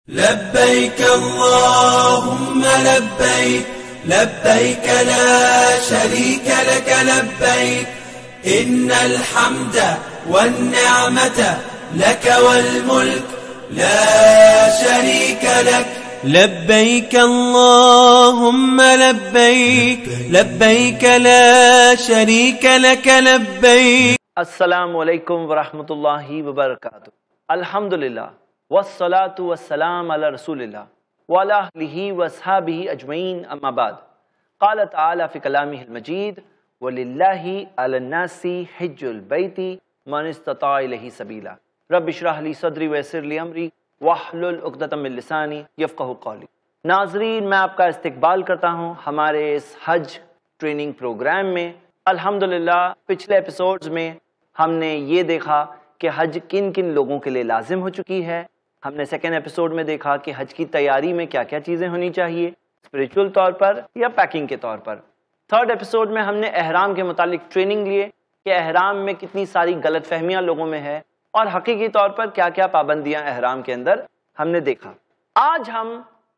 لبيك اللهم لبيك لبيك لا شريك لك لبيك إن الحمد والنعمة لك والملك لا شريك لك لبيك اللهم لبيك لبيك لا شريك لك لبيك. السلام علیکم ورحمۃ اللہ وبرکاتہ. الحمدللہ والصلاة والسلام علی رسول اللہ وعلی آلہ واصحابہ اجمعین، اما بعد. قال تعالی فی کلامہ المجید وَلِلَّهِ عَلَى النَّاسِ حِجُّ الْبَيْتِ مَنِ اسْتَطَاعَ إِلَيْهِ سَبِيلًا رب اشرح لی صدری ویسر لی امری واحلل عقدۃ من لسانی یفقہوا قولی. ناظرین، میں آپ کا استقبال کرتا ہوں ہمارے اس حج ٹریننگ پروگرام میں. الحمدللہ پچھلے ایپیسوڈز میں ہم نے یہ دیکھا کہ حج کن کن لوگوں کے لیے لازم ہو چکی ہے. ہم نے سیکنڈ ایپیسوڈ میں دیکھا کہ حج کی تیاری میں کیا کیا چیزیں ہونی چاہیے، اسپریچول طور پر یا پیکنگ کے طور پر. تھرڈ ایپیسوڈ میں ہم نے احرام کے متعلق ٹریننگ لیے کہ احرام میں کتنی ساری غلط فہمیاں لوگوں میں ہے اور حقیقی طور پر کیا کیا پابندیاں احرام کے اندر ہم نے دیکھا. آج ہم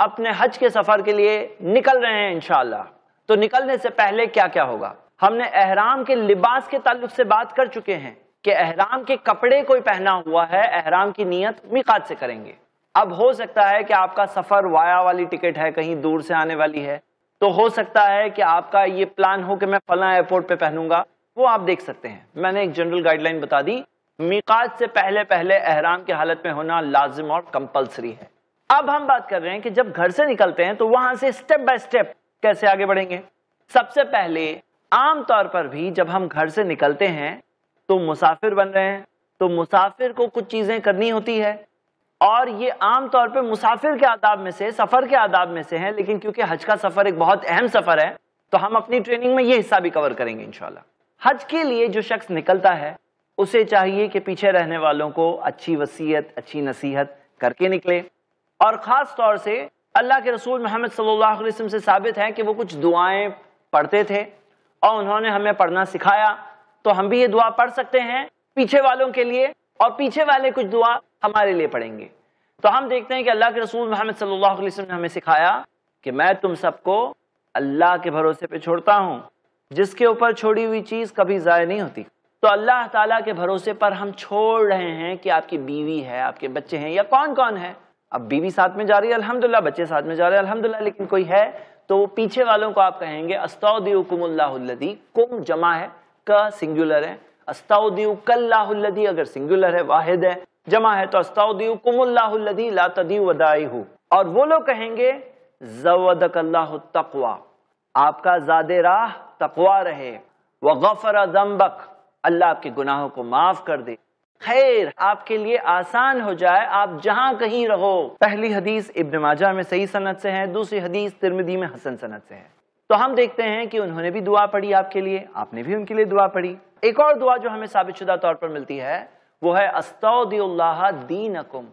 اپنے حج کے سفر کے لیے نکل رہے ہیں انشاءاللہ. تو نکلنے سے پہلے کیا کیا ہوگا؟ ہم نے احرام کے لباس کے تعلق سے بات کر چکے ہیں کہ احرام کے کپڑے کوئی پہنا ہوا ہے، احرام کی نیت میقات سے کریں گے. اب ہو سکتا ہے کہ آپ کا سفر وایا والی ٹکٹ ہے، کہیں دور سے آنے والی ہے، تو ہو سکتا ہے کہ آپ کا یہ پلان ہو کہ میں فلاں ایئرپورٹ پہ پہنوں گا. وہ آپ دیکھ سکتے ہیں. میں نے ایک جنرل گائیڈ لائن بتا دی، میقات سے پہلے پہلے احرام کی حالت میں ہونا لازم اور کمپلسری ہے. اب ہم بات کر رہے ہیں کہ جب گھر سے نکلتے ہیں تو وہاں سے سٹیپ بائی سٹیپ کیسے آگے بڑھیں گے. سب سے پہلے عام طور پر بھی جب ہم گھر سے نکلتے ہیں تو مسافر بن رہے ہیں، تو مسافر کو کچھ چیزیں کرنی ہوتی ہے، اور یہ عام طور پہ مسافر کے آداب میں سے، سفر کے آداب میں سے ہیں. لیکن کیونکہ حج کا سفر ایک بہت اہم سفر ہے تو ہم اپنی ٹریننگ میں یہ حصہ بھی کور کریں گے انشاءاللہ. حج کے لیے جو شخص نکلتا ہے اسے چاہیے کہ پیچھے رہنے والوں کو اچھی وصیت، اچھی نصیحت کر کے نکلے. اور خاص طور سے اللہ کے رسول محمد صلی اللہ علیہ وسلم سے ثابت ہے کہ وہ کچھ دعائیں پڑھتے تھے اور انہوں نے ہمیں پڑھنا سکھایا. تو ہم بھی یہ دعا پڑھ سکتے ہیں پیچھے والوں کے لیے، اور پیچھے والے کچھ دعا ہمارے لیے پڑھیں گے. تو ہم دیکھتے ہیں کہ اللہ کے رسول محمد صلی اللہ علیہ وسلم نے ہمیں سکھایا کہ میں تم سب کو اللہ کے بھروسے پہ چھوڑتا ہوں، جس کے اوپر چھوڑی ہوئی چیز کبھی ضائع نہیں ہوتی. تو اللہ تعالیٰ کے بھروسے پر ہم چھوڑ رہے ہیں کہ آپ کی بیوی ہے، آپ کے بچے ہیں، یا کون کون ہے. اب بیوی ساتھ میں جا رہی ہے الحمدللہ، بچے ساتھ میں جا رہے ہیں الحمدللہ، لیکن کوئی ہے تو پیچھے والوں کو آپ کہیں گے استودعکم اللہ الذی، کم جمع ہے، کا سنگولر ہے، استودعک اللہ الذی اگر سنگولر ہے، واحد ہے، جمع ہے تو استودعکم اللہ الذی لا تضیع ودائعہ. اور وہ لوگ کہیں گے زودک اللہ التقوی، آپ کا زاد راہ تقوی رہے، وغفر ذنبک، اللہ آپ کے گناہوں کو معاف کر دے، خیر آپ کے لیے آسان ہو جائے، آپ جہاں کہیں رہو. پہلی حدیث ابن ماجہ میں صحیح سند سے ہے، دوسری حدیث ترمذی میں حسن سند سے ہے. تو ہم دیکھتے ہیں کہ انہوں نے بھی دعا پڑھی آپ کے لیے، آپ نے بھی ان کے لیے دعا پڑھی. ایک اور دعا جو ہمیں ثابت شدہ طور پر ملتی ہے وہ ہے استودع اللہ دینکم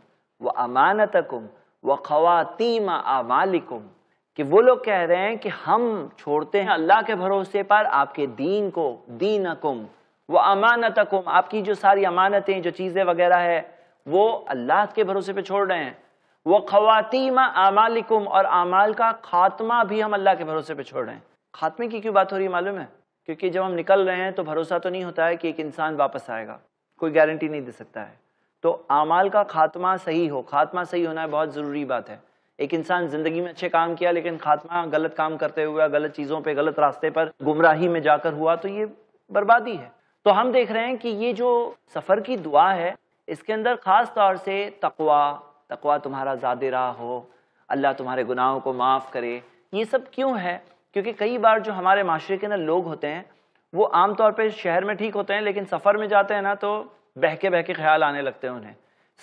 وامانتکم وخواتیم اعمالکم، کہ وہ لوگ کہہ رہے ہیں کہ ہم چھوڑتے ہیں اللہ کے بھروسے پر آپ کے دین کو، دینکم وامانتکم، آپ کی جو ساری امانتیں، جو چیزیں وغیرہ ہے وہ اللہ کے بھروسے پہ چھوڑ رہے ہیں. وخواتیم اعمالکم، اور اعمال کا خاتمہ بھی ہم اللہ کے بھروسے پہ چھوڑ رہے ہیں. خاتمے کی کیوں بات ہو رہی ہے معلوم ہے؟ کیونکہ جب ہم نکل رہے ہیں تو بھروسہ تو نہیں ہوتا ہے کہ ایک انسان واپس آئے گا، کوئی گارنٹی نہیں دے سکتا ہے. تو اعمال کا خاتمہ صحیح ہو، خاتمہ صحیح ہونا بہت ضروری بات ہے. ایک انسان زندگی میں اچھے کام کیا لیکن خاتمہ غلط کام کرتے ہوئے، غلط چیزوں پہ، غلط راستے پر، گمراہی میں جا کر ہوا تو یہ بربادی ہے. تو ہم دیکھ رہے ہیں کہ یہ جو سفر کی دعا ہے اس کے اندر خاص طور سے تقوی تمہارا زاد راہ ہو، اللہ تمہارے گناہوں کو معاف کرے. یہ سب کیوں ہے؟ کیونکہ کئی بار جو ہمارے معاشرے کے اندر لوگ ہوتے ہیں وہ عام طور پہ شہر میں ٹھیک ہوتے ہیں لیکن سفر میں جاتے ہیں نا تو بہکے بہکے خیال آنے لگتے ہیں انہیں،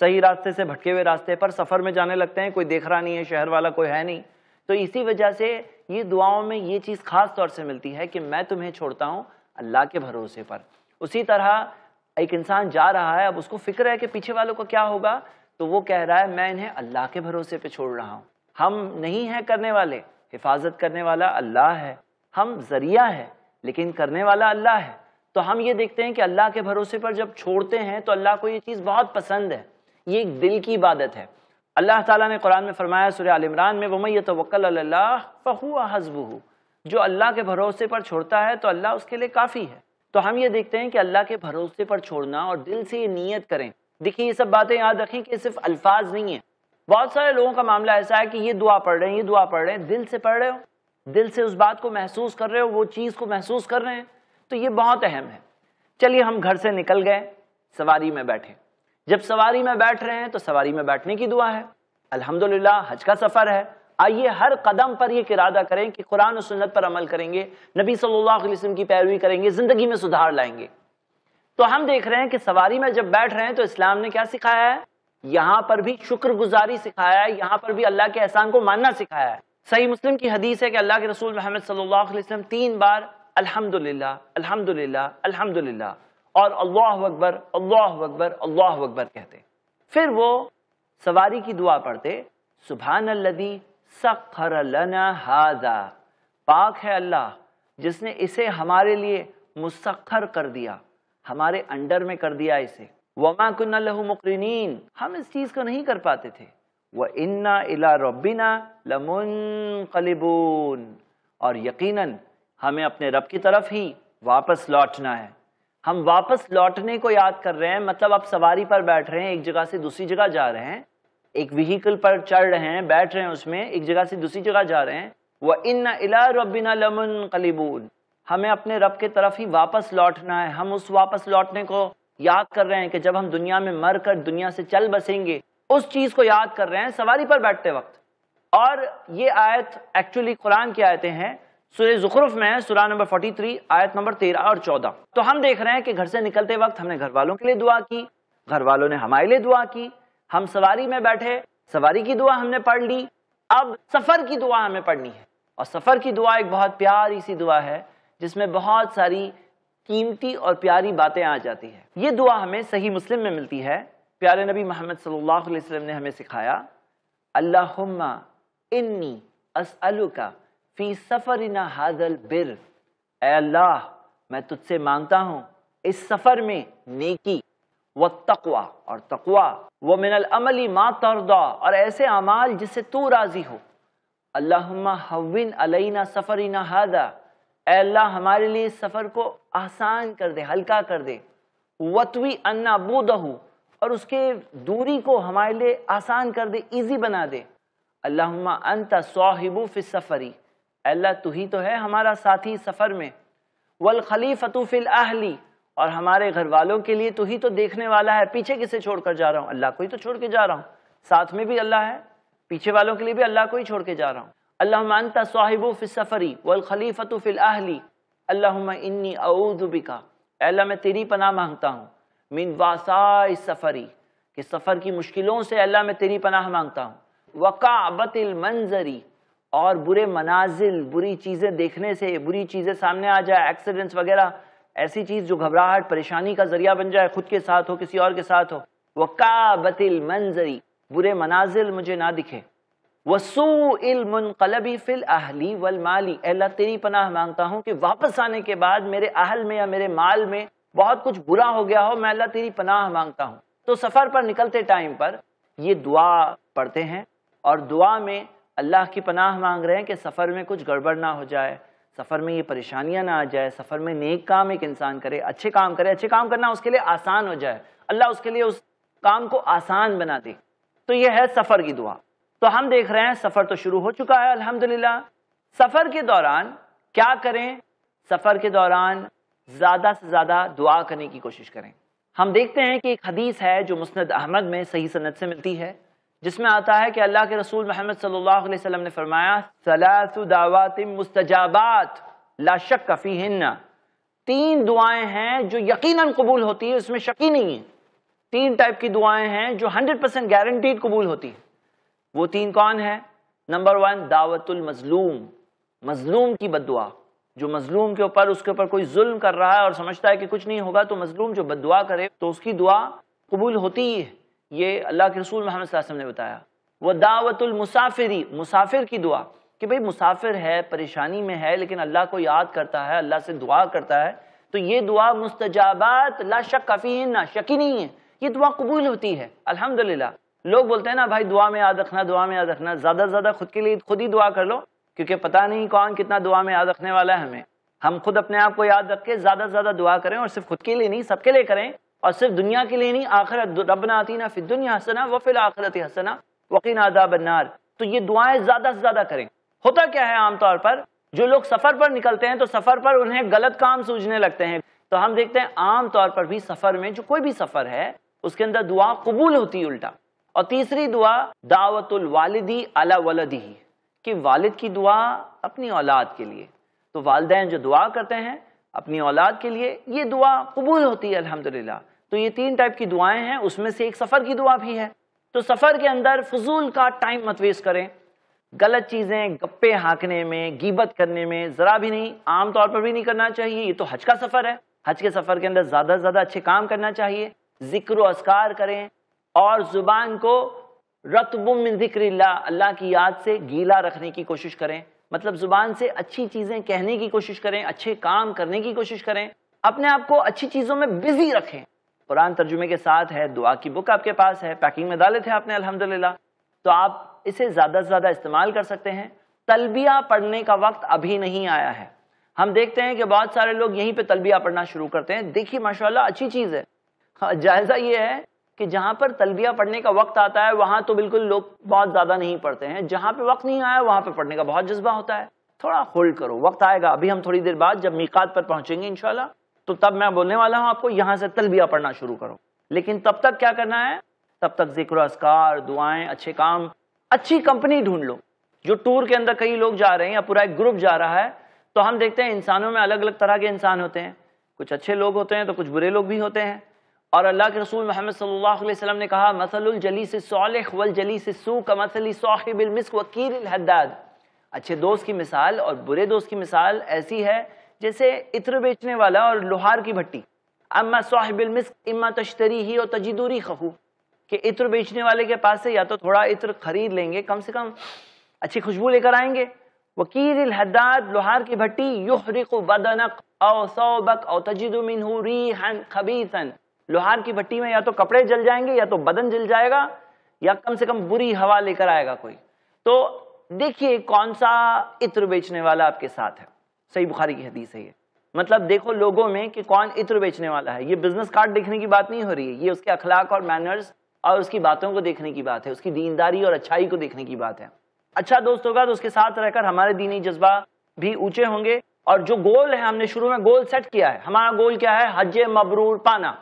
صحیح راستے سے بھٹکے ہوئے راستے پر سفر میں جانے لگتے ہیں، کوئی دیکھ رہا نہیں ہے، شہر والا کوئی ہے نہیں. تو اسی وجہ سے یہ دعاؤں میں یہ چیز خاص طور سے ملتی ہے کہ میں تمہیں چھوڑتا ہوں اللہ کے بھروسے پر. اسی طرح ایک انسان جا رہا ہے، اب اس کو فکر ہے کہ پیچھے والوں کو کیا ہوگا، تو وہ کہہ رہا ہے میں انہیں اللہ کے بھروسے پہ چھوڑ رہا ہوں. ہم نہیں ہیں کرنے والے، حفاظت کرنے والا اللہ ہے، ہم ذریعہ ہے لیکن کرنے والا اللہ ہے. تو ہم یہ دیکھتے ہیں کہ اللہ کے بھروسے پر جب چھوڑتے ہیں تو اللہ کو یہ چیز بہت پسند ہے. یہ ایک دل کی عبادت ہے. اللہ تعالیٰ نے قرآن میں فرمایا سورہ آل عمران میں وَمَن يَتَوَکَّلْ عَلَى اللَّهِ فَهُوَ حَسْبُهُ، جو اللہ کے بھروسے پر چھوڑتا ہے تو اللہ اس کے لیے کافی ہے۔ تو ہم یہ دیکھتے ہیں کہ اللہ کے بھروسے پر چھوڑنا اور دل سے یہ نیت کریں۔ دیکھیے یہ سب باتیں یاد رکھیں کہ صرف الفاظ نہیں ہیں۔ بہت سارے لوگوں کا معاملہ ایسا ہے کہ یہ دعا پڑھ رہے ہیں، یہ دعا پڑھ رہے ہیں، دل سے پڑھ رہے ہو، دل سے اس بات کو محسوس کر رہے ہو، وہ چیز کو محسوس کر رہے ہیں، تو یہ بہت اہم ہے۔ چلیے ہم گھر سے نکل گئے، سواری میں بیٹھے۔ جب سواری میں بیٹھ رہے ہیں تو سواری میں بیٹھنے کی دعا ہے، الحمدللہ حج کا سفر ہے۔ آئیے ہر قدم پر یہ ارادہ کریں کہ قرآن و سنت پر عمل کریں گے، نبی صلی اللہ علیہ وسلم کی پیروی کریں گے، زندگی میں سدھار لائیں گے۔ تو ہم دیکھ رہے ہیں کہ سواری میں جب بیٹھ رہے ہیں تو اسلام نے کیا سکھایا ہے؟ یہاں پر بھی شکر گزاری سکھایا ہے، یہاں پر بھی اللہ کے احسان کو ماننا سکھایا ہے۔ صحیح مسلم کی حدیث ہے کہ اللہ کے رسول محمد صلی اللہ علیہ وسلم 3 بار الحمدللہ الحمدللہ الحمدللہ اور اللہ اکبر اللہ اکبر اللہ اکبر کہتے، پھر وہ سواری کی دعا پڑھتے سبحان الذی سخر لنا ھذا، پاک ہے اللہ جس نے اسے ہمارے لیے مسخر کر دیا، ہمارے انڈر میں کر دیا اسے۔ وما كنا له مقرنین، ہم اس چیز کو نہیں کر پاتے تھے۔ وَإِنَّا إِلَىٰ رَبِّنَا لَمُنْقَلِبُونَ، اور یقیناً ہمیں اپنے رب کی طرف ہی واپس لوٹنا ہے۔ ہم واپس لوٹنے کو یاد کر رہے ہیں، مطلب آپ سواری پر بیٹھ رہے ہیں، ایک جگہ سے دوسری جگہ جا رہے ہیں، ایک وہیکل پر چڑھ رہے ہیں، بیٹھ رہے ہیں اس میں، ایک جگہ سے دوسری جگہ جا رہے ہیں۔ وَإِنَّا إِلَىٰ رَبِّنَا لَمُنْقَلِبُونَ، ہمیں اپنے رب کی طرف ہی واپس لوٹنا ہے۔ ہم اس واپس لوٹنے کو یاد کر رہے ہیں کہ جب ہم دنیا میں مر کر دنیا سے چل بسیں گے، اس چیز کو یاد کر رہے ہیں سواری پر بیٹھتے وقت۔ اور یہ آیت ایکچولی قرآن کی آیتیں ہیں، سورہ زخرف میں ہے، سورہ نمبر 43 آیت نمبر 13 اور 14۔ تو ہم دیکھ رہے ہیں کہ گھر سے نکلتے وقت ہم نے گھر والوں کے لیے دعا کی، گھر والوں نے ہمارے لیے دعا کی، ہم سواری میں بیٹھے، سواری کی دعا ہم نے پڑھ لی، اب سفر کی دعا ہمیں پڑھنی ہے۔ اور سفر کی دعا ایک بہت پیاری سی دعا ہے جس میں بہت ساری قیمتی اور پیاری باتیں آ جاتی ہیں۔ یہ دعا ہمیں صحیح مسلم میں ملتی ہے، پیارے نبی محمد صلی اللہ علیہ وسلم نے ہمیں سکھایا، اللہم انی اسألک فی سفرنا ھذا البر، اے اللہ میں تجھ سے مانگتا ہوں اس سفر میں نیکی، والتقوی اور تقوی، ومن العمل ما ترضی اور ایسے اعمال جس سے تو راضی ہو۔ اللہم ہون علینا سفرنا ھذا، اے اللہ ہمارے لیے اس سفر کو آسان کر دے، ہلکا کر دے، وطوی عنا بودہ اور اس کے دوری کو ہمارے لیے آسان کر دے، ایزی بنا دے۔ اللہم انت صاحب فی السفری، اے اللہ تو ہی تو ہے ہمارا ساتھی سفر میں، والخلیفۃ فی الاہل اور ہمارے گھر والوں کے لیے تو ہی تو دیکھنے والا ہے، پیچھے کسے چھوڑ کر جا رہا ہوں؟ اللہ کو ہی تو چھوڑ کے جا رہا ہوں، ساتھ میں بھی اللہ ہے، پیچھے والوں کے لیے بھی اللہ کو ہی چھوڑ کے جا رہا ہوں۔ اللہم انت صاحب فی السفری والخلیفۃ فی الاہل، اللہم انی اعوذ بک، اے اللہ میں تیری پناہ مانگتا ہوں، من واساء السفری کہ سفر کی مشکلوں سے اللہ میں تیری پناہ مانگتا ہوں، وقعبۃ المنظری اور برے منازل، بری چیزیں دیکھنے سے، بری چیزیں سامنے آ جائے، ایکسیڈنٹس وغیرہ، ایسی چیز جو گھبراہٹ پریشانی کا ذریعہ بن جائے، خود کے ساتھ ہو کسی اور کے ساتھ ہو، وقعبۃ المنظری برے منازل مجھے نہ دکھے، وسوء المنقلب فی الاہل والمال، اے اللہ تیری پناہ مانگتا ہوں کہ واپس آنے کے بعد میرے اہل میں یا میرے مال میں بہت کچھ برا ہو گیا ہو، میں اللہ تیری پناہ مانگتا ہوں۔ تو سفر پر نکلتے ٹائم پر یہ دعا پڑھتے ہیں اور دعا میں اللہ کی پناہ مانگ رہے ہیں کہ سفر میں کچھ گڑبڑ نہ ہو جائے، سفر میں یہ پریشانیاں نہ آ جائے، سفر میں نیک کام ایک انسان کرے، اچھے کام کرے، اچھے کام کرنا اس کے لیے آسان ہو جائے، اللہ اس کے لیے اس کام کو آسان بنا دے۔ تو یہ ہے سفر کی دعا۔ تو ہم دیکھ رہے ہیں سفر تو شروع ہو چکا ہے الحمدللہ۔ سفر کے دوران کیا کریں؟ سفر کے دوران زیادہ سے زیادہ دعا کرنے کی کوشش کریں۔ ہم دیکھتے ہیں کہ ایک حدیث ہے جو مسند احمد میں صحیح سند سے ملتی ہے، جس میں آتا ہے کہ اللہ کے رسول محمد صلی اللہ علیہ وسلم نے فرمایا، ثلاث دعوات مستجابات لا شک فیہن، 3 دعائیں ہیں جو یقیناً قبول ہوتی ہے، اس میں شک ہی نہیں ہے۔ 3 ٹائپ کی دعائیں ہیں جو 100% گارنٹیڈ قبول ہوتی ہے۔ وہ 3 کون ہیں؟ نمبر 1 دعوت المظلوم، مظلوم کی بد دعا، جو مظلوم کے اوپر، اس کے اوپر کوئی ظلم کر رہا ہے اور سمجھتا ہے کہ کچھ نہیں ہوگا، تو مظلوم جو بد دعا کرے تو اس کی دعا قبول ہوتی ہے، یہ اللہ کے رسول محمد صلی اللہ علیہ وسلم نے بتایا۔ وہ دعوت المسافری، مسافر کی دعا، کہ بھئی مسافر ہے، پریشانی میں ہے، لیکن اللہ کو یاد کرتا ہے، اللہ سے دعا کرتا ہے، تو یہ دعا مستجابات لا شک فیہن، شک ہی نہیں ہے، یہ دعا قبول ہوتی ہے الحمدللہ۔ لوگ بولتے ہیں نا بھائی دعا میں یاد رکھنا، دعا میں یاد رکھنا، زیادہ سے زیادہ خود کے لیے خود ہی دعا کر لو، کیونکہ پتہ نہیں کون کتنا دعا میں یاد رکھنے والا ہے ہمیں. ہم خود اپنے آپ کو یاد رکھ کے زیادہ سے زیادہ دعا کریں، اور صرف خود کے لیے نہیں، سب کے لیے کریں، اور صرف دنیا کے لیے نہیں، آخرت ربنا آتینا فی الدنیا حسنہ وفی الآخرۃ حسنہ وقنا عذاب النار. تو یہ دعائیں زیادہ سے زیادہ کریں. ہوتا کیا ہے عام طور پر جو لوگ سفر پر نکلتے ہیں تو سفر پر انہیں غلط کام سوچنے لگتے ہیں. تو ہم دیکھتے ہیں عام طور پر بھی سفر میں جو کوئی بھی سفر ہے اس کے اندر دعا قبول ہوتی ہے الٹا. اور تیسری دعا دعوت الوالدی علی ولدہ، کہ والد کی دعا اپنی اولاد کے لیے. تو والدین جو دعا کرتے ہیں اپنی اولاد کے لیے یہ دعا قبول ہوتی ہے الحمدللہ. تو یہ 3 ٹائپ کی دعائیں ہیں، اس میں سے ایک سفر کی دعا بھی ہے. تو سفر کے اندر فضول کا ٹائم مت ویسٹ کریں، غلط چیزیں گپے ہانکنے میں، غیبت کرنے میں ذرا بھی نہیں، عام طور پر بھی نہیں کرنا چاہیے. یہ تو حج کا سفر ہے، حج کے سفر کے اندر زیادہ سے زیادہ اچھے کام کرنا چاہیے. ذکر و اذکار کریں، اور زبان کو رطب من ذکر اللہ، اللہ کی یاد سے گیلا رکھنے کی کوشش کریں. مطلب زبان سے اچھی چیزیں کہنے کی کوشش کریں، اچھے کام کرنے کی کوشش کریں، اپنے آپ کو اچھی چیزوں میں بزی رکھیں. قرآن ترجمے کے ساتھ ہے، دعا کی بک آپ کے پاس ہے، پیکنگ میں ڈالے تھے آپ نے الحمدللہ، تو آپ اسے زیادہ سے زیادہ استعمال کر سکتے ہیں. تلبیہ پڑھنے کا وقت ابھی نہیں آیا ہے. ہم دیکھتے ہیں کہ بہت سارے لوگ یہیں پہ تلبیہ پڑھنا شروع کرتے ہیں. دیکھیے ماشاءاللہ اچھی چیز ہے. جائزہ یہ ہے کہ جہاں پر تلبیہ پڑھنے کا وقت آتا ہے وہاں تو بالکل لوگ بہت زیادہ نہیں پڑھتے ہیں. جہاں پہ وقت نہیں آیا وہاں پہ پڑھنے کا بہت جذبہ ہوتا ہے. تھوڑا ہولڈ کرو، وقت آئے گا. ابھی ہم تھوڑی دیر بعد جب میقات پر پہنچیں گے انشاءاللہ تو تب میں بولنے والا ہوں آپ کو یہاں سے تلبیہ پڑھنا شروع کرو. لیکن تب تک کیا کرنا ہے؟ تب تک ذکر و اذکار، دعائیں، اچھے کام، اچھی کمپنی ڈھونڈ لو. جو ٹور کے اندر کئی لوگ جا رہے ہیں یا پورا ایک گروپ جا رہا ہے تو ہم دیکھتے ہیں انسانوں میں الگ الگ طرح کے انسان ہوتے ہیں. کچھ اچھے لوگ ہوتے ہیں تو کچھ برے لوگ بھی ہوتے ہیں. اور اللہ کے رسول محمد صلی اللہ علیہ وسلم نے کہا مثل الجلیس الصالح والجلیس السوء کمثل صاحب المسک وکیل الحداد. اچھے دوست کی مثال اور برے دوست کی مثال ایسی ہے جیسے عطر بیچنے والا اور لوہار کی بھٹی. اما صاحب المسک اما تشتریہ و تجد ریحہ، کہ عطر بیچنے والے کے پاس سے یا تو تھوڑا عطر خرید لیں گے، کم سے کم اچھی خوشبو لے کر آئیں گے. وکیل الحداد، لوہار کی بھٹی، یحرق بدنک او ثوبک او تجد منہ ریحا خبیثا، لوہار کی بھٹی میں یا تو کپڑے جل جائیں گے یا تو بدن جل جائے گا یا کم سے کم بری ہوا لے کر آئے گا کوئی. تو دیکھیے کون سا عطر بیچنے والا آپ کے ساتھ ہے. صحیح بخاری کی حدیث ہے یہ. مطلب دیکھو لوگوں میں کہ کون عطر بیچنے والا ہے. یہ بزنس کارڈ دیکھنے کی بات نہیں ہو رہی ہے، یہ اس کے اخلاق اور مینرز اور اس کی باتوں کو دیکھنے کی بات ہے، اس کی دینداری اور اچھائی کو دیکھنے کی بات ہے. اچھا دوست ہوگا تو اس کے ساتھ رہ کر ہمارے دینی جذبہ بھی اونچے ہوں گے. اور جو گول ہے ہم نے شروع میں گول سیٹ کیا ہے، ہمارا گول کیا ہے؟ حج مبرور پانا.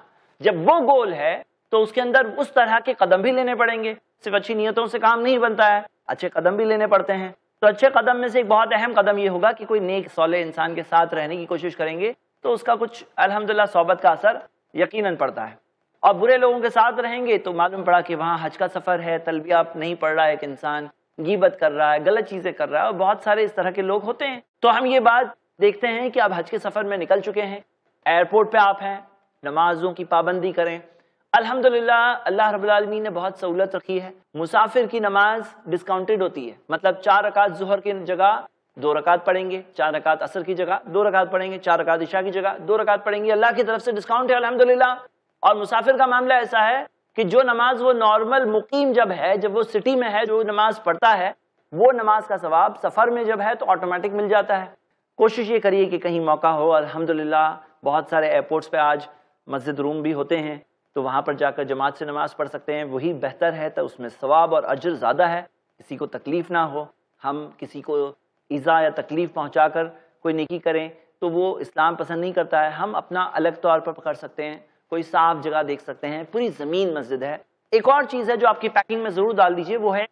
جب وہ گول ہے تو اس کے اندر اس طرح کے قدم بھی لینے پڑیں گے. صرف اچھی نیتوں سے کام نہیں بنتا ہے، اچھے قدم بھی لینے پڑتے ہیں. تو اچھے قدم میں سے ایک بہت اہم قدم یہ ہوگا کہ کوئی نیک صالح انسان کے ساتھ رہنے کی کوشش کریں گے تو اس کا کچھ الحمدللہ صحبت کا اثر یقیناً پڑتا ہے. اور برے لوگوں کے ساتھ رہیں گے تو معلوم پڑا کہ وہاں حج کا سفر ہے، تلبیہ نہیں پڑھ رہا ہے ایک انسان، غیبت کر رہا ہے، غلط چیزیں کر رہا ہے، اور بہت سارے اس طرح کے لوگ ہوتے ہیں. تو ہم یہ بات دیکھتے ہیں کہ آپ حج کے سفر میں نکل چکے ہیں، ایئرپورٹ پہ آپ ہیں، نمازوں کی پابندی کریں. الحمدللہ اللہ رب العالمین نے بہت سہولت رکھی ہے. مسافر کی نماز ڈسکاؤنٹڈ ہوتی ہے، مطلب 4 رکعت ظہر کی جگہ 2 رکعت پڑھیں گے، 4 رکعت عصر کی جگہ 2 رکعت پڑھیں گے، 4 رکعت عشاء کی جگہ 2 رکعت پڑھیں گے. اللہ کی طرف سے ڈسکاؤنٹ ہے الحمدللہ. اور مسافر کا معاملہ ایسا ہے کہ جو نماز وہ نارمل مقیم جب ہے، جب وہ سٹی میں ہے، جو نماز پڑھتا ہے وہ نماز کا ثواب سفر میں جب ہے تو آٹومیٹک مل جاتا ہے. کوشش یہ کریے کہ کہیں موقع ہو. الحمدللہ بہت سارے ایئرپورٹس پہ آج مسجد روم بھی ہوتے ہیں تو وہاں پر جا کر جماعت سے نماز پڑھ سکتے ہیں، وہی بہتر ہے. تو اس میں ثواب اور اجر زیادہ ہے، کسی کو تکلیف نہ ہو. ہم کسی کو ایذا یا تکلیف پہنچا کر کوئی نیکی کریں تو وہ اسلام پسند نہیں کرتا ہے. ہم اپنا الگ طور پر کر سکتے ہیں، کوئی صاف جگہ دیکھ سکتے ہیں، پوری زمین مسجد ہے. ایک اور چیز ہے جو آپ کی پیکنگ میں ضرور ڈال دیجئے، وہ ہے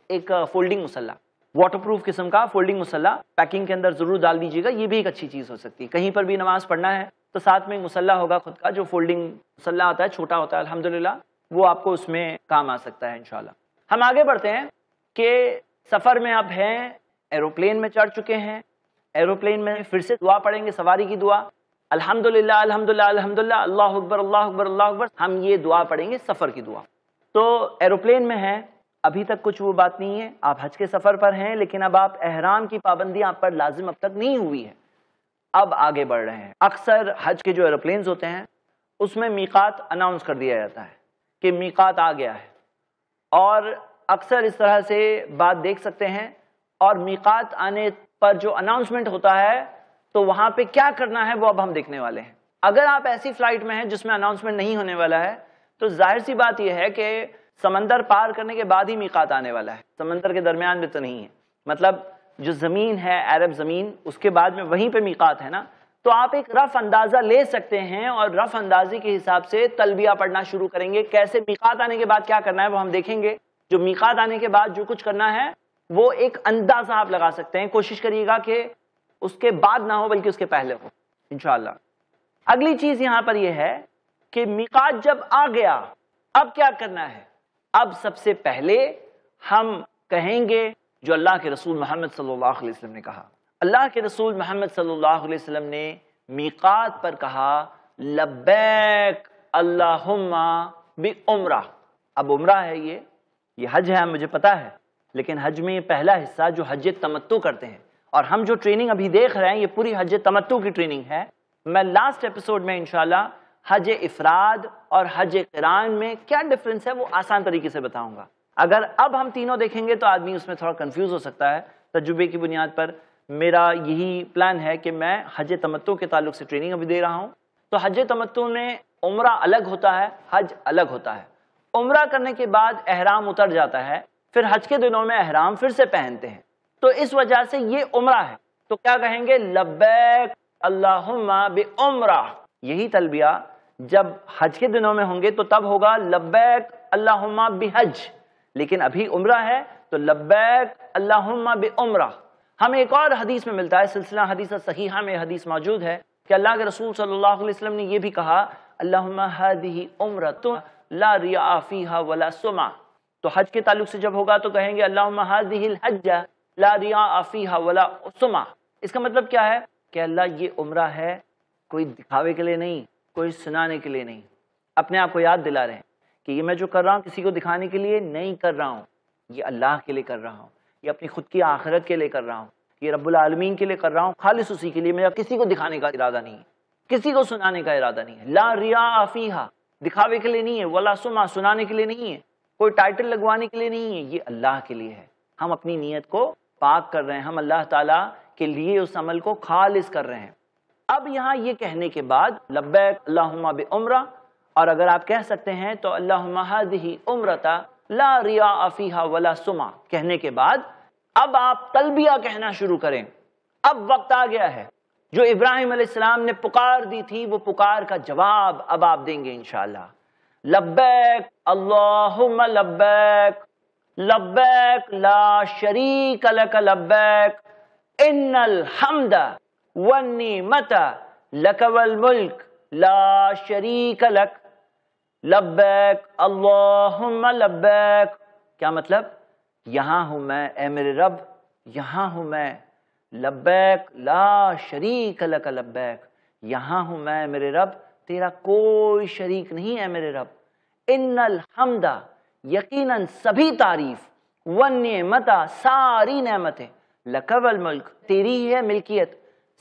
ایک فولڈنگ مصلی، واٹر پروف قسم کا فولڈنگ مصلی پیکنگ کے اندر ضرور ڈال دیجیے گا. یہ بھی ایک اچھی چیز ہو سکتی ہے. کہیں پر بھی نماز پڑھنا ہے تو ساتھ میں مصلی ہوگا خود کا، جو فولڈنگ مصلی آتا ہے، چھوٹا ہوتا ہے الحمدللہ، وہ آپ کو اس میں کام آ سکتا ہے انشاءاللہ. ہم آگے بڑھتے ہیں کہ سفر میں آپ ہیں، ایروپلین میں چڑھ چکے ہیں. ایروپلین میں پھر سے دعا پڑھیں گے، سواری کی دعا، الحمدللہ الحمدللہ الحمدللہ، اللہ اکبر اللہ اکبر اللہ اکبر. ہم یہ دعا پڑھیں گے سفر کی دعا. تو ایروپلین میں ہیں، ابھی تک کچھ وہ بات نہیں ہے، آپ حج کے سفر پر ہیں، لیکن اب آپ احرام کی پابندی آپ پر لازم اب تک نہیں ہوئی ہے، اب آگے بڑھ رہے ہیں. اکثر حج کے جو ایروپلینز ہوتے ہیں اس میں میقات اناؤنس کر دیا جاتا ہے کہ میقات آ گیا ہے، اور اکثر اس طرح سے بات دیکھ سکتے ہیں. اور میقات آنے پر جو اناؤنسمنٹ ہوتا ہے تو وہاں پہ کیا کرنا ہے وہ اب ہم دیکھنے والے ہیں. اگر آپ ایسی فلائٹ میں ہیں جس میں اناؤنسمنٹ نہیں ہونے والا ہے تو ظاہر سی بات یہ ہے کہ سمندر پار کرنے کے بعد ہی میقات آنے والا ہے، سمندر کے درمیان میں تو نہیں ہے. مطلب جو زمین ہے عرب زمین، اس کے بعد میں وہیں پہ میقات ہے نا. تو آپ ایک رف اندازہ لے سکتے ہیں اور رف اندازے کے حساب سے تلبیہ پڑھنا شروع کریں گے. کیسے میقات آنے کے بعد کیا کرنا ہے وہ ہم دیکھیں گے. جو میقات آنے کے بعد جو کچھ کرنا ہے وہ ایک اندازہ آپ لگا سکتے ہیں. کوشش کریے گا کہ اس کے بعد نہ ہو بلکہ اس کے پہلے ہو انشاءاللہ. اگلی چیز یہاں پر یہ ہے کہ میقات جب آ گیا اب کیا کرنا ہے. اب سب سے پہلے ہم کہیں گے جو اللہ کے رسول محمد صلی اللہ علیہ وسلم نے کہا. اللہ کے رسول محمد صلی اللہ علیہ وسلم نے میقات پر کہا لبیک اللہم بعمرہ. اب عمرہ ہے، یہ حج ہے مجھے پتا ہے، لیکن حج میں پہلا حصہ جو حج تمتع کرتے ہیں، اور ہم جو ٹریننگ ابھی دیکھ رہے ہیں یہ پوری حج تمتع کی ٹریننگ ہے. میں لاسٹ ایپیسوڈ میں انشاءاللہ حج افراد اور حج قران میں کیا ڈفرنس ہے وہ آسان طریقے سے بتاؤں گا. اگر اب ہم تینوں دیکھیں گے تو آدمی اس میں تھوڑا کنفیوز ہو سکتا ہے. تجربے کی بنیاد پر میرا یہی پلان ہے کہ میں حج تمتع کے تعلق سے ٹریننگ ابھی دے رہا ہوں. تو حج تمتع میں عمرہ الگ ہوتا ہے، حج الگ ہوتا ہے. عمرہ کرنے کے بعد احرام اتر جاتا ہے، پھر حج کے دنوں میں احرام پھر سے پہنتے ہیں. تو اس وجہ سے یہ عمرہ ہے. تو کیا کہیں گے لبیک اللہم بعمرہ. یہی تلبیہ جب حج کے دنوں میں ہوں گے تو تب ہوگا لبیک اللہم بحج. لیکن ابھی عمرہ ہے تو لبیک اللہم بعمرہ. ہمیں ایک اور حدیث میں ملتا ہے، سلسلہ حدیث صحیحہ میں حدیث موجود ہے کہ اللہ کے رسول صلی اللہ علیہ وسلم نے یہ بھی کہا اللہم ہذہ عمرۃ لا ریاء فیہا ولا سمعہ. تو حج کے تعلق سے جب ہوگا تو کہیں گے اللہم ہذہ الحجہ لا ریاء فیہا ولا سمعہ. اس کا مطلب کیا ہے کہ اللہ یہ عمرہ ہے کوئی دکھاوے کے لیے نہیں، کوئی سنانے کے لیے نہیں. اپنے آپ کو یاد دلا رہے ہیں کہ یہ میں جو کر رہا ہوں کسی کو دکھانے کے لیے نہیں کر رہا ہوں، یہ اللہ کے لیے کر رہا ہوں، یہ اپنی خود کی آخرت کے لیے کر رہا ہوں، یہ رب العالمین کے لیے کر رہا ہوں، خالص اسی کے لیے. میرا کسی کو دکھانے کا ارادہ نہیں ہے، کسی کو سنانے کا ارادہ نہیں ہے. لا ریاء فیہا دکھاوے کے لیے نہیں ہے، ولا سمعہ سنانے کے لیے نہیں ہے، کوئی ٹائٹل لگوانے کے لیے نہیں ہے، یہ اللہ کے لیے ہے. ہم اپنی نیت کو پاک کر رہے ہیں، ہم اللہ تعالیٰ کے لیے اس عمل کو خالص کر رہے ہیں. اب یہاں یہ کہنے کے بعد لبیک اللہم بعمرہ، اور اگر آپ کہہ سکتے ہیں تو اللہم ہذہ عمرۃ لا ریاء فیہا ولا سمعہ کہنے کے بعد اب آپ تلبیہ کہنا شروع کریں. اب وقت آ گیا ہے. جو ابراہیم علیہ السلام نے پکار دی تھی وہ پکار کا جواب اب آپ دیں گے انشاءاللہ. لبیک اللہم لبیک لبیک لا شریک لک لبیک ان الحمد والنعمت لک والملک لا شریک لک لبیک اللہم لبیک. کیا مطلب؟ یہاں ہوں میں اے میرے رب، یہاں ہوں میں. لبیک لا شریک لک لبیک، یہاں ہوں میں میرے رب، تیرا کوئی شریک نہیں ہے میرے رب. ان الحمد یقیناً سبھی تعریف، والنعمت ساری نعمتیں، لک والملک تیری ہی ہے ملکیت،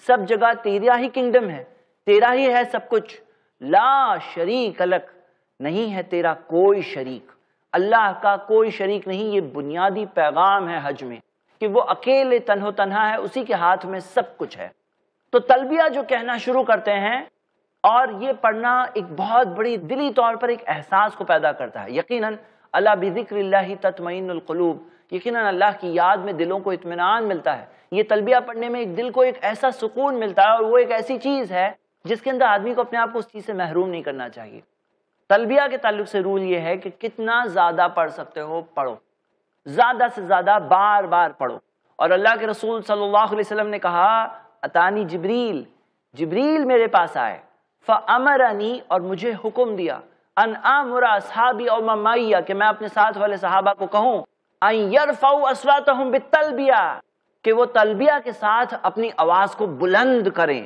سب جگہ تیرا ہی کنگڈم ہے، تیرا ہی ہے سب کچھ. لا شریک لک نہیں ہے تیرا کوئی شریک، اللہ کا کوئی شریک نہیں. یہ بنیادی پیغام ہے حج میں کہ وہ اکیلے تنہا ہے، اسی کے ہاتھ میں سب کچھ ہے. تو تلبیہ جو کہنا شروع کرتے ہیں اور یہ پڑھنا ایک بہت بڑی دلی طور پر ایک احساس کو پیدا کرتا ہے. یقیناً اللہ بذکر اللہ تطمئن القلوب، یقیناً اللہ کی یاد میں دلوں کو اطمینان ملتا ہے. یہ تلبیہ پڑھنے میں ایک دل کو ایک ایسا سکون ملتا ہے، اور وہ ایک ایسی چیز ہے جس کے اندر آدمی کو اپنے آپ کو اس چیز سے محروم نہیں کرنا چاہیے. تلبیہ کے تعلق سے رول یہ ہے کہ کتنا زیادہ پڑھ سکتے ہو پڑھو، زیادہ سے زیادہ بار بار پڑھو. اور اللہ کے رسول صلی اللہ علیہ وسلم نے کہا اتانی جبریل، جبریل میرے پاس آئے، فامرنی اور مجھے حکم دیا، ان آمر اصحابی او ممائیہ کہ میں اپنے ساتھ والے صحابہ کو کہوں، ان یرفعوا اصواتهم بالتلبیہ کہ وہ تلبیہ کے ساتھ اپنی آواز کو بلند کریں.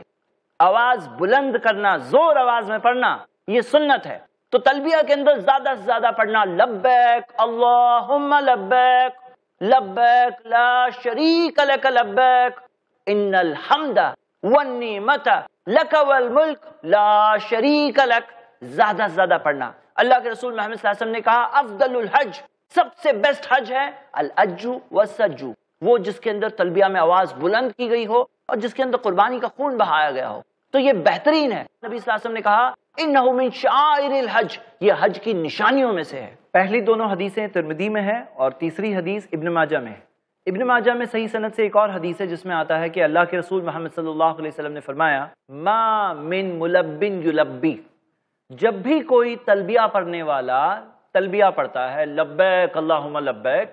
آواز بلند کرنا، زور آواز میں پڑھنا یہ سنت ہے. تو تلبیہ کے اندر زیادہ سے زیادہ پڑھنا لبیک اللہم لبیک لبیک لا شریک لک لبیک ان الحمد والنعمت لک والملک لا شریک لک. زیادہ سے زیادہ پڑھنا. اللہ کے رسول محمد صلی اللہ علیہ وسلم نے کہا افضل الحج سب سے بیسٹ حج ہے الحج والسج، وہ جس کے اندر تلبیہ میں آواز بلند کی گئی ہو اور جس کے اندر قربانی کا خون بہایا گیا ہو، تو یہ بہترین ہے۔ نبی صلی اللہ علیہ وسلم نے کہا انہ من شعائر الحج، یہ حج کی نشانیوں میں سے ہے۔ پہلی دونوں حدیثیں ترمذی میں ہے اور تیسری حدیث ابن ماجہ میں ہے۔ ابن ماجہ میں صحیح سند سے ایک اور حدیث ہے جس میں آتا ہے کہ اللہ کے رسول محمد صلی اللہ علیہ وسلم نے فرمایا ما من ملب یلبی، جب بھی کوئی تلبیہ پڑھنے والا تلبیہ پڑھتا ہے لبیک اللہم لبیک،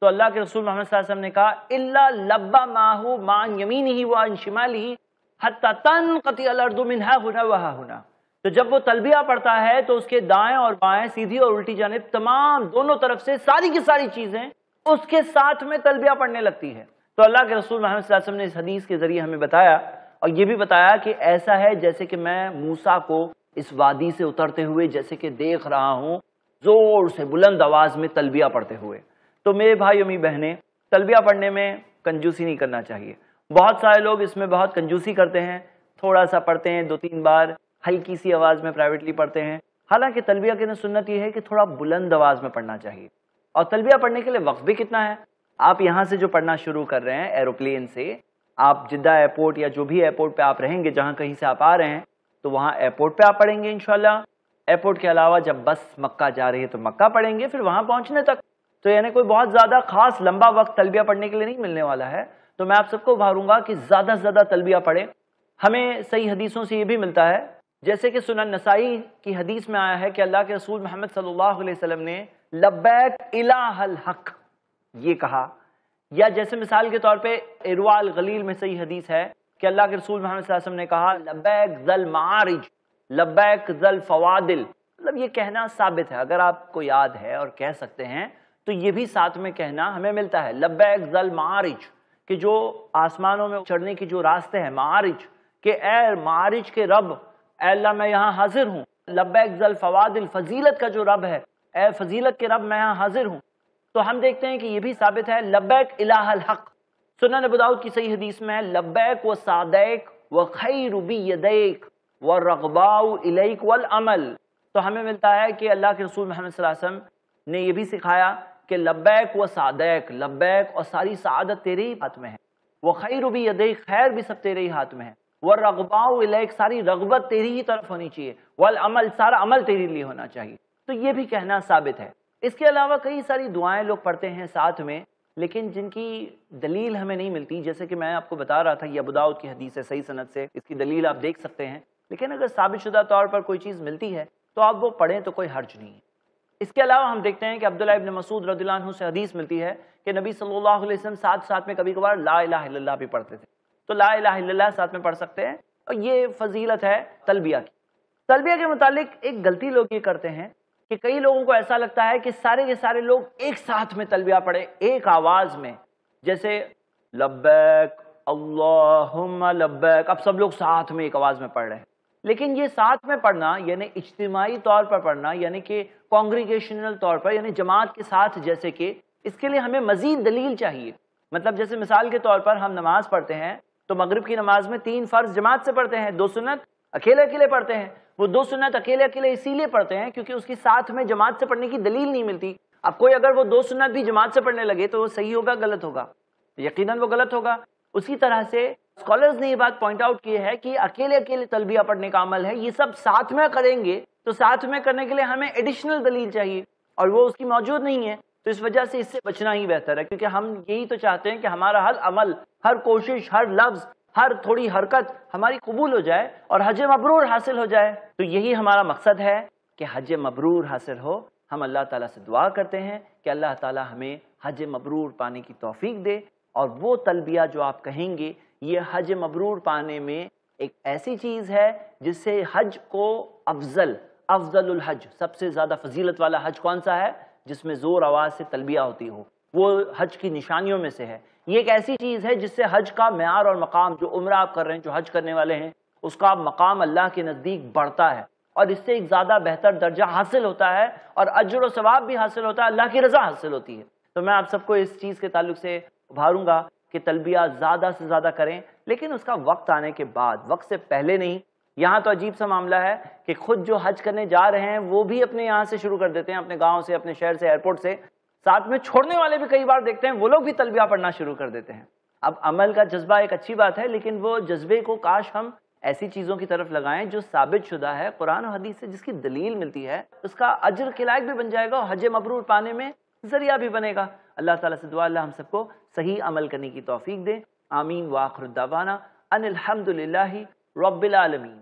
تو اللہ کے رسول محمد صلی اللہ علیہ وسلم نے کہا الا لبا ماہو مان یمینہ وان شمالہ حتی تنقطع الارض من ہا ہنا وہا ہنا، تو جب وہ تلبیہ پڑھتا ہے تو اس کے دائیں اور بائیں، سیدھی اور الٹی جانب، تمام دونوں طرف سے ساری کی ساری چیزیں اس کے ساتھ میں تلبیہ پڑھنے لگتی ہے۔ تو اللہ کے رسول محمد صلی اللہ علیہ وسلم نے اس حدیث کے ذریعے ہمیں بتایا، اور یہ بھی بتایا کہ ایسا ہے جیسے کہ میں موسیٰ کو اس وادی سے اترتے ہوئے جیسے کہ دیکھ رہا ہوں، زور سے بلند آواز میں تلبیہ پڑھتے ہوئے۔ تو میرے بھائی امی بہنیں، تلبیہ پڑھنے میں کنجوسی نہیں کرنا چاہیے۔ بہت سارے لوگ اس میں بہت کنجوسی کرتے ہیں، تھوڑا سا پڑھتے ہیں، 2-3 بار ہلکی سی آواز میں پرائیویٹلی پڑھتے ہیں، حالانکہ تلبیہ کے سنت یہ ہے کہ تھوڑا بلند آواز میں پڑھنا چاہیے۔ اور تلبیہ پڑھنے کے لیے وقت بھی کتنا ہے؟ آپ یہاں سے جو پڑھنا شروع کر رہے ہیں ایروپلین سے، آپ جدہ ایئرپورٹ یا جو بھی ایئرپورٹ پہ آپ رہیں گے، جہاں کہیں سے آپ آ رہے ہیں، تو وہاں ایئرپورٹ پہ آپ پڑھیں گے انشاءاللہ۔ ایئرپورٹ کے علاوہ جب بس مکہ جا رہی ہے تو مکہ پڑھیں گے، پھر وہاں پہنچنے تک تو یعنی کوئی بہت زیادہ خاص لمبا وقت تلبیہ پڑھنے کے لیے نہیں ملنے والا ہے۔ تو میں آپ سب کو ابھاروں گا کہ زیادہ سے زیادہ تلبیہ پڑھیں۔ ہمیں صحیح حدیثوں سے یہ بھی ملتا ہے، جیسے کہ سنن نسائی کی حدیث میں آیا ہے کہ اللہ کے رسول محمد صلی اللہ علیہ وسلم نے لبیک الہ الحق یہ کہا، یا جیسے مثال کے طور پہ ارواء الغلیل میں صحیح حدیث ہے کہ اللہ کے رسول محمد صلی اللہ علیہ وسلم نے کہا لبیک ذل معارج لبیک ذل فوادل، مطلب یہ کہنا ثابت ہے، اگر آپ کو یاد ہے اور کہہ سکتے ہیں تو یہ بھی ساتھ میں کہنا ہمیں ملتا ہے، لبیک ذل معارج، کہ جو آسمانوں میں چڑھنے کی جو راستے ہیں، معارج، کہ اے معارج کے رب، اے اللہ میں یہاں حاضر ہوں، لبیک ذل فوادل، فضیلت کا جو رب ہے، اے فضیلت کے رب میں یہاں حاضر ہوں۔ تو ہم دیکھتے ہیں کہ یہ بھی ثابت ہے لبیک الہ الحق۔ سنن ابو داؤد کی صحیح حدیث میں ہے لبیک و سعدیک و خیر بیدیک و رغباء الیک والعمل۔ تو ہمیں ملتا ہے کہ اللہ کے رسول محمد صلی اللہ علیہ وسلم نے یہ بھی سکھایا کہ لبیک و سعدیک، لبیک اور ساری سعادت تیرے ہی ہاتھ میں ہے، وہ خیر بیدیک، خیر بھی سب تیرے ہی ہاتھ میں ہے، والرغباء الیک، ساری رغبت تیری ہی طرف ہونی چاہیے، والعمل، سارا عمل تیرے لیے ہونا چاہیے۔ تو یہ بھی کہنا ثابت ہے۔ اس کے علاوہ کئی ساری دعائیں لوگ پڑھتے ہیں ساتھ میں، لیکن جن کی دلیل ہمیں نہیں ملتی، جیسے کہ میں آپ کو بتا رہا تھا یہ ابو داؤد کی حدیث ہے صحیح سند سے، اس کی دلیل آپ دیکھ سکتے ہیں، لیکن اگر ثابت شدہ طور پر کوئی چیز ملتی ہے تو آپ وہ پڑھیں تو کوئی حرج نہیں ہے۔ اس کے علاوہ ہم دیکھتے ہیں کہ عبداللہ ابن مسعود رضی اللہ عنہ سے حدیث ملتی ہے کہ نبی صلی اللہ علیہ وسلم ساتھ میں کبھی کبھار لا الہ الا اللہ بھی پڑھتے تھے، تو لا الہ الا اللہ ساتھ میں پڑھ سکتے ہیں، اور یہ فضیلت ہے تلبیہ کی۔ تلبیہ کے متعلق ایک غلطی لوگ یہ کرتے ہیں کہ کئی لوگوں کو ایسا لگتا ہے کہ سارے کے سارے لوگ ایک ساتھ میں تلبیہ پڑھیں، ایک آواز میں، جیسے لبیک اللہم لبیک، اب سب لوگ ساتھ میں ایک آواز میں پڑھ رہے ہیں۔ لیکن یہ ساتھ میں پڑھنا یعنی اجتماعی طور پر پڑھنا، یعنی کہ کانگریگیشنل طور پر، یعنی جماعت کے ساتھ، جیسے کہ اس کے لیے ہمیں مزید دلیل چاہیے۔ مطلب جیسے مثال کے طور پر ہم نماز پڑھتے ہیں تو مغرب کی نماز میں 3 فرض جماعت سے پڑھتے ہیں، 2 سنت اکیلے اکیلے پڑھتے ہیں۔ وہ 2 سنت اکیلے اکیلے اسی لیے پڑھتے ہیں کیونکہ اس کی ساتھ میں جماعت سے پڑھنے کی دلیل نہیں ملتی۔ اب کوئی اگر وہ 2 سنت بھی جماعت سے پڑھنے لگے تو وہ صحیح ہوگا غلط ہوگا؟ یقیناً وہ غلط ہوگا۔ اسی طرح سے اسکالرز نے یہ بات پوائنٹ آؤٹ کی ہے کہ اکیلے اکیلے تلبیہ پڑھنے کا عمل ہے، یہ سب ساتھ میں کریں گے تو ساتھ میں کرنے کے لیے ہمیں ایڈیشنل دلیل چاہیے، اور وہ اس کی موجود نہیں ہے، تو اس وجہ سے اس سے بچنا ہی بہتر ہے، کیونکہ ہم یہی تو چاہتے ہیں کہ ہمارا ہر عمل، ہر کوشش، ہر لفظ، ہر تھوڑی حرکت ہماری قبول ہو جائے اور حج مبرور حاصل ہو جائے۔ تو یہی ہمارا مقصد ہے کہ حج مبرور حاصل ہو۔ ہم اللہ تعالیٰ سے دعا کرتے ہیں کہ اللہ تعالیٰ ہمیں حج مبرور پانے کی توفیق دے، اور وہ تلبیہ جو آپ کہیں گے یہ حج مبرور پانے میں ایک ایسی چیز ہے جس سے حج کو افضل الحج، سب سے زیادہ فضیلت والا حج کون سا ہے؟ جس میں زور آواز سے تلبیہ ہوتی ہو، وہ حج کی نشانیوں میں سے ہے۔ یہ ایک ایسی چیز ہے جس سے حج کا معیار اور مقام، جو عمرہ آپ کر رہے ہیں، جو حج کرنے والے ہیں، اس کا مقام اللہ کے نزدیک بڑھتا ہے، اور اس سے ایک زیادہ بہتر درجہ حاصل ہوتا ہے، اور اجر و ثواب بھی حاصل ہوتا ہے، اللہ کی رضا حاصل ہوتی ہے۔ تو میں آپ سب کو اس چیز کے تعلق سے ابھاروں گا کہ تلبیہ زیادہ سے زیادہ کریں، لیکن اس کا وقت آنے کے بعد، وقت سے پہلے نہیں۔ یہاں تو عجیب سا معاملہ ہے کہ خود جو حج کرنے جا رہے ہیں وہ بھی اپنے یہاں سے شروع کر دیتے ہیں، اپنے گاؤں سے، اپنے شہر سے، ایئرپورٹ سے، ساتھ میں چھوڑنے والے بھی کئی بار دیکھتے ہیں وہ لوگ بھی تلبیہ پڑھنا شروع کر دیتے ہیں۔ اب عمل کا جذبہ ایک اچھی بات ہے، لیکن وہ جذبے کو کاش ہم ایسی چیزوں کی طرف لگائیں جو ثابت شدہ ہے قرآن و حدیث سے، جس کی دلیل ملتی ہے، اس کا اجر کے لائق بھی بن جائے گا اور حج مبرور پانے میں ذریعہ بھی بنے گا۔ اللہ تعالیٰ سے دعا اللہ ہم سب کو صحیح عمل کرنے کی توفیق دے۔ آمین وآخر دعوانا ان الحمد للہ رب العالمین۔